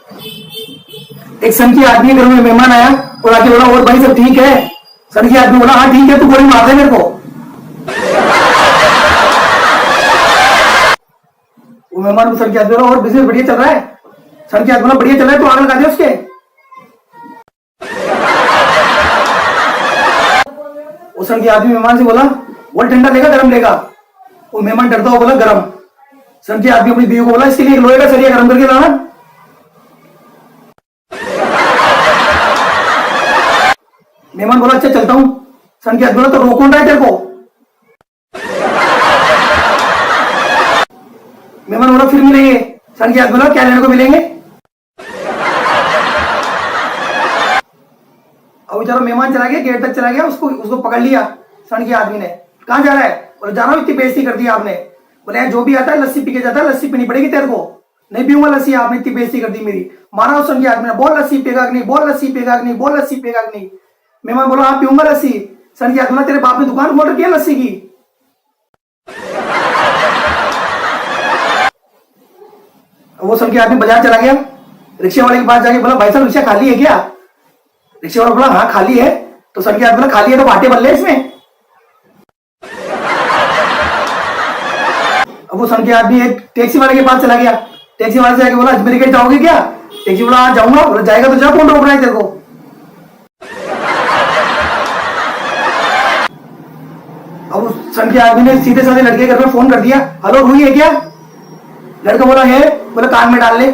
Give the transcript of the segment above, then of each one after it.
एक सन की आदमी घर में मेहमान आया और आके बोला और भाई सब ठीक है। सन की आदमी बोला हाँ ठीक है, तू गोली मार दे मेरे को। वो मेहमान को सन की आदमी बोला और बिजनेस बढ़िया चल रहा है। सन की आदमी बोला बढ़िया चल रहा है, तो आग लगा दे उसके। वो सन की आदमी मेहमान से बोला वो ठंडा लेगा गरम लेगा। वो मेहमान डरता हुआ बोला गरम। सन की आदमी अपनी बीवी को बोला इसके लिए लोहे का सरिया गरम करके लाना। मेहमान बोला अच्छा चलता हूं। सन की आदमी बोला तो रोक कौन रहा है तेरे को। मेहमान बोला फिर मिलेंगे। सन की आदमी बोला क्या लेने को मिलेंगे। अब बेचारा मेहमान चला गया, गेट तक चला गया, उसको पकड़ लिया सन की आदमी ने। कहां जा रहा है? बोले जा रहा हूं, इतनी बेइज्जती कर दी आपने। बोले जो भी आता है लस्सी पी के जाता है, लस्सी पीनी पड़ेगी तेरे को। नहीं पीऊंगा लस्सी, आपने इतनी बेइज्जती कर दी मेरी। मारा उस सन की आदमी ने, बोल लस्सी पिएगा कि नहीं, बोल लस्सी पिएगा कि नहीं, बोल लस्सी पिएगा कि नहीं। मेहमान बोला हाँ पीऊंगा लस्सी। सन की आदमी तेरे बाप ने दुकान खोल रखी है लस्सी की। वो सन की आदमी बाजार चला गया, रिक्शे वाले के पास जाके बोला भाई साहब रिक्शा खाली है क्या। रिक्शे वाला बोला हाँ खाली है। तो सन की आदमी बोला खाली है तो बाटे बन ले इसमें। अब वो सन की आदमी एक टैक्सी वाले के पास चला गया, टैक्सी वाले से जाके बोला अजमेर गेट जाओगे क्या। टैक्सी बोला हाँ जाऊंगा। बोला जाएगा तो जा, कौन रोक रहा है तेरे को। अब उस सन के आदमी ने सीधे साधे लड़के के घर में फोन कर दिया, हेलो रूही है क्या। लड़का बोला है। बोला कान में डाल ले।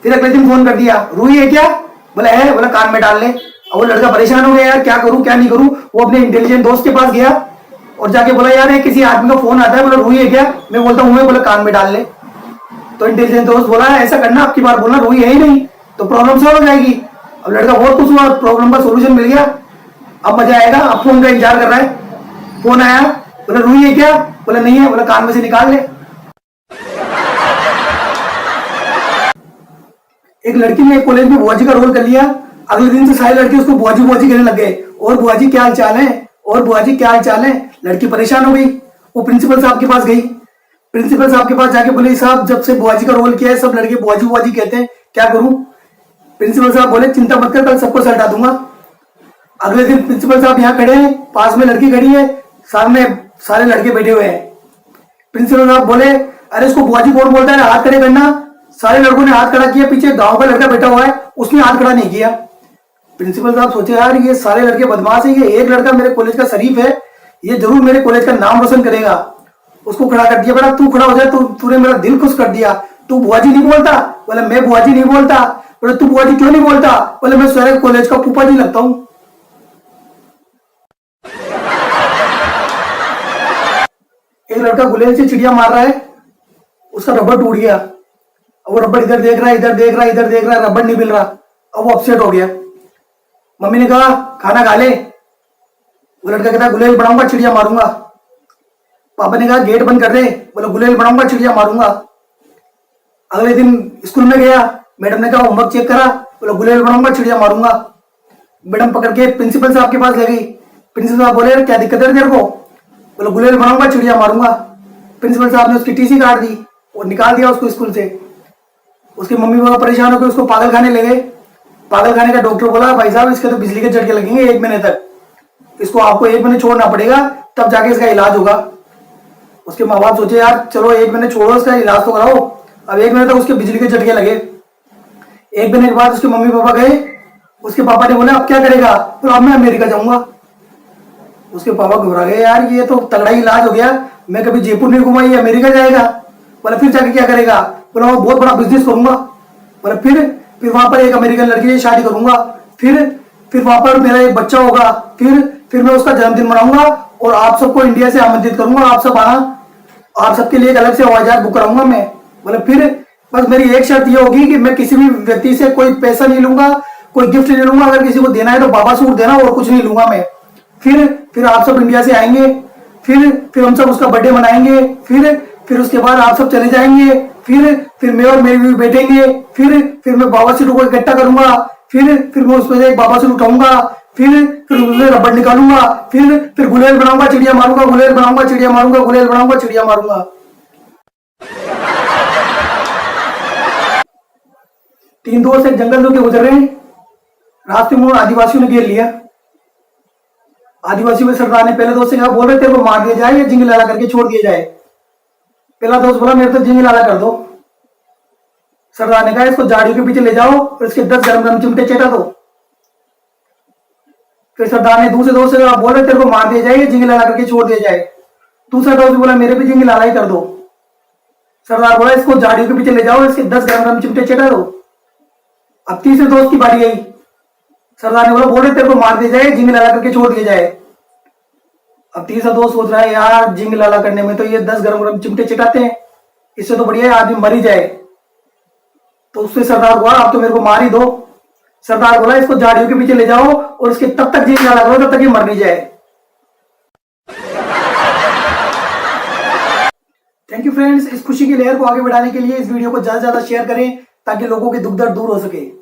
फिर अगले दिन फोन कर दिया, रूही है क्या। बोला है। बोला कान में डाल ले। अब वो लड़का परेशान हो गया, यार क्या करूं क्या नहीं करूं। वो अपने इंटेलिजेंट दोस्त के पास गया और जाके बोला यार किसी आदमी का फोन आता है, बोला रूही है क्या। मैं बोलता हूँ। बोला कान में डाल ले। तो इंटेलिजेंट दोस्त बोला ऐसा करना, आपकी बार बोलना रूही है ही नहीं तो प्रॉब्लम सॉल्व हो जाएगी। अब लड़का बहुत खुश हुआ, प्रॉब्लम का सोल्यूशन मिल गया, अब मजा आएगा। अब फोन का इंतजार कर रहा है। फोन आया, बोला रूही है क्या। बोला नहीं है। बोला कान में से निकाल ले। एक लड़की ने कॉलेज में बुआजी का रोल कर लिया, अगले दिन से सारे लड़के उसको बुआजी बुआजी कहने लग गए, और बुआजी क्या हाल चाल है, और बुआजी क्या हाल चाल है। लड़की परेशान हो गई, वो प्रिंसिपल साहब के पास गई। प्रिंसिपल साहब के पास जाके बोले साहब जब से बुआजी का रोल किया है सब लड़के बुआजी बुआजी कहते हैं, क्या करूं। प्रिंसिपल साहब बोले चिंता मत कर, कल सबको सल्टा दूंगा। अगले दिन प्रिंसिपल साहब यहाँ खड़े हैं, पास में लड़की खड़ी है, सामने सारे लड़के बैठे हुए हैं। प्रिंसिपल साहब बोले अरे इसको बुआजी कौन बोलता है, हाथ खड़े करना। सारे लड़कों ने हाथ खड़ा किया, पीछे गांव का लड़का बैठा हुआ है उसने हाथ खड़ा नहीं किया। प्रिंसिपल साहब सोचे यार ये सारे लड़के बदमाश है, ये एक लड़का मेरे कॉलेज का शरीफ है, ये जरूर मेरे कॉलेज का नाम रोशन करेगा। उसको खड़ा कर दिया, बेटा तू खड़ा हो जाए, तूने मेरा दिल खुश कर दिया। तू बुआजी नहीं बोलता। बोले मैं बुआजी नहीं बोलता। बोले तू बुआजी क्यों नहीं बोलता। बोले मैं सारे कॉलेज का फूफा जी लगता हूं। एक लड़का गुलेल से चिड़िया मार रहा है, उसका रबड़ टूट गया। अब वो रबड़ इधर देख रहा है, इधर देख रहा है, इधर देख रहा है, रबड़ नहीं मिल रहा। अब वो अपसेट हो गया। मम्मी ने कहा खाना खा ले। वो लड़का कहता गुलेल बनाऊंगा चिड़िया मारूंगा। पापा ने कहा गेट बंद कर दे। बोला गुलेल बनाऊंगा चिड़िया मारूंगा। अगले दिन स्कूल में गया, मैडम ने कहा होमवर्क चेक करा। बोला गुलेल बनाऊंगा चिड़िया मारूंगा। मैडम पकड़ के प्रिंसिपल साहब के पास ले गई। प्रिंसिपल साहब बोले क्या दिक्कत है तेरे को। बोला गुलेल बनाऊंगा चिड़िया मारूंगा। प्रिंसिपल साहब ने उसकी टीसी काट दी और निकाल दिया उसको स्कूल से। उसके मम्मी पापा परेशान होकर उसको पागल खाने ले गए। पागल खाने का डॉक्टर बोला भाई साहब इसके तो बिजली के झटके लगेंगे 1 महीने तक, इसको आपको 1 महीने छोड़ना पड़ेगा तब जाके इसका इलाज होगा। उसके माँ बाप सोचे यार चलो 1 महीने छोड़ो, इसका इलाज तो कराओ। अब 1 महीने तक उसके बिजली के झटके लगे। 1 महीने के बाद उसके मम्मी पापा गए, उसके पापा ने बोला अब क्या करेगा। तो अब मैं अमेरिका जाऊंगा। उसके पापा घबरा गए, यार ये तो तगड़ा ही इलाज हो गया, मैं कभी जयपुर नहीं घुमा, ये अमेरिका जाएगा। बोला फिर जाके क्या करेगा। बोला वो बहुत बड़ा बिजनेस करूंगा। बोला फिर वहां पर एक अमेरिकन लड़की से शादी करूंगा, फिर वहां पर मेरा एक बच्चा होगा, फिर मैं उसका जन्मदिन मनाऊंगा और आप सबको इंडिया से आमंत्रित करूंगा, आप सब आना, आप सबके लिए एक अलग से हवाई जहाज बुक कराऊंगा मैं। बोले फिर बस मेरी एक शर्त ये होगी कि मैं किसी भी व्यक्ति से कोई पैसा नहीं लूंगा, कोई गिफ्ट नहीं लूंगा, अगर किसी को देना है तो बाबा सूट देना और कुछ नहीं लूंगा मैं। फिर आप सब इंडिया से आएंगे, फिर हम सब उसका बर्थडे मनाएंगे, फिर उसके बाद आप सब चले जाएंगे, फिर मैं और मेरी बीवी बैठेंगे, फिर मैं बाबा सूट को इकट्ठा करूंगा, फिर मैं उसमें से एक बाबा सूट उठाऊंगा, फिर उसमें रबड़ निकालूंगा, फिर गुलेल बनाऊंगा चिड़िया मारूंगा, गुलेल बनाऊंगा चिड़िया मारूंगा, गुलेल बनाऊंगा चिड़िया मारूंगा। तीन दोस्त एक जंगल होके गुजर रहे हैं। रास्ते में आदिवासियों ने घेर लिया। आदिवासियों के सरदार ने पहले दोस्त से कहा, बोल रहे तेरे को मार दिया जाए या जिंग लाला करके छोड़ दिया जाए। पहला दोस्त बोला, मेरे तो जिंग लाला कर दो। सरदार ने कहा, इसको झाड़ियों के पीछे ले जाओ और इसके 10 गरम गरम चिमटे चटा दो। फिर सरदार ने दूसरे दोस्त से कहा, बोल रहे तेरे को मार दिया जाए या जिंग लाला करके छोड़ दिया जाए। दूसरा दोस्त बोला, मेरे भी जिंग लाला ही कर दो। सरदार बोला, इसको झाड़ियों के पीछे ले जाओ, इसके 10 गरम गरम चिमटे चटा दो। अब तीसरे दोस्त की बारी आई। सरदार ने बोला, बोल रहे तेरे को मार दिया जाए, जिंग लाला करके छोड़ दिया जाए। अब तीसरा दोस्त सोच रहा है, यार जिंग लाला करने में तो ये 10 गरम गरम चिमटे चिटाते हैं, इससे तो बढ़िया है आदमी मर ही जाए। तो उससे सरदार बोला, आप तो मेरे को मार ही दो। सरदार बोला, इसको झाड़ियों के पीछे ले जाओ और इसके तब तक जिंग लाला करो तब तक ये मर नहीं जाए। Thank you friends. इस खुशी की लहर को आगे बढ़ाने के लिए इस वीडियो को ज्यादा से ज्यादा शेयर करें ताकि लोगों के दुख दर्द दूर हो सके।